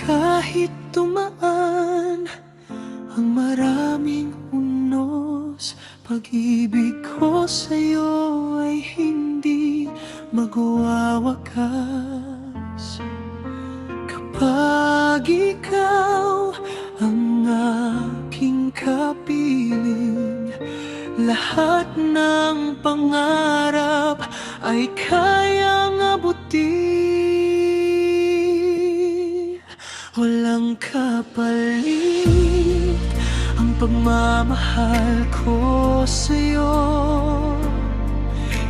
Kahit dumaan ang maraming unos, pag-ibig ko sa'yo ay hindi magwawakas. Kapag ikaw ang aking kapiling, lahat ng pangarap ay kayang abutin. Walang kapalit ang pagmamahal ko sa'yo.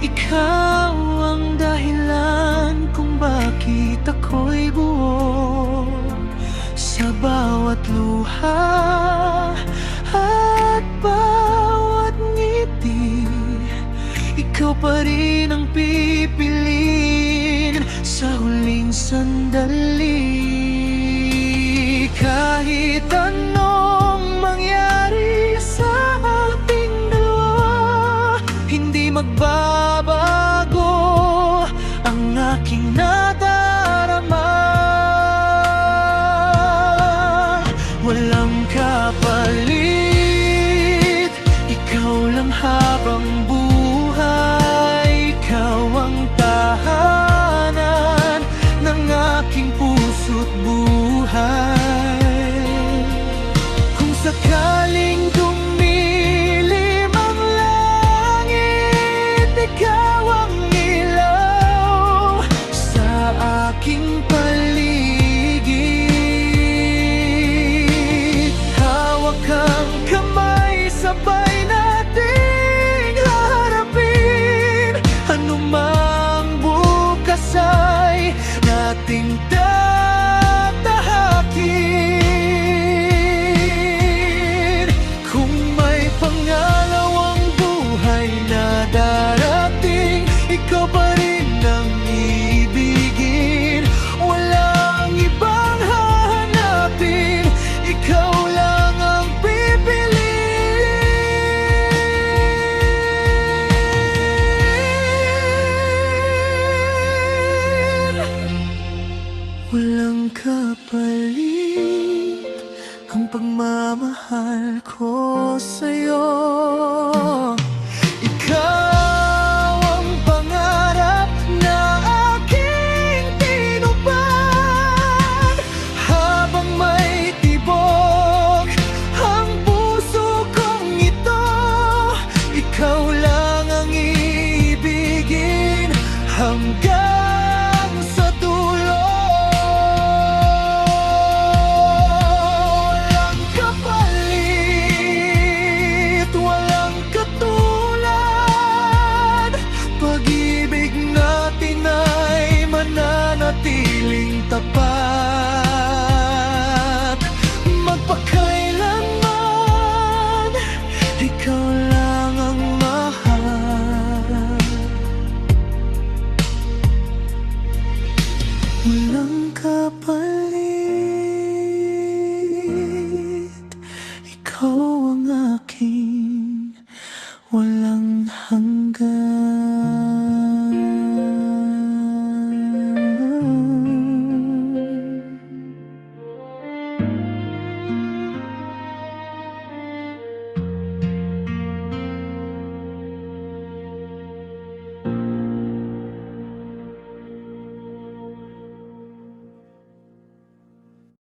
Ikaw ang dahilan kung bakit ako'y buo. Sa bawat luha at bawat ngiti, ikaw pa rin ang pipiliin sa huling sandali. Kahit anong mangyari sa ating dalawa, hindi magbabago ang aking nadarama. Walang kapalit, ikaw lang habang buhay. Ikaw ang tahanan ng aking puso't buhay. Kung sakaling dumilim ang langit, ikaw ang ilaw sa aking paligid. Hawak ang kamay, sabay nating harapin. Anumang bukas ay nating tatahakin. Kung may pangalawang buhay na darating, ikaw pa rin ang iibigin. Walang ibang hahanapin, ikaw lang ang pipiliin. Walang kapalit ang pagmamahal ko sa'yo. Ikaw ang pangarap na aking tinupad. Habang may tibok ang puso kong ito, ikaw lang ang iibigin hanggang sa dulo. Walang kapalit, walang katulad. Pag-ibig natin ay mananatiling tapat. Magpakailanman, ikaw lang ang mahal. Walang kapalit, ikaw ang aking walang hanggan.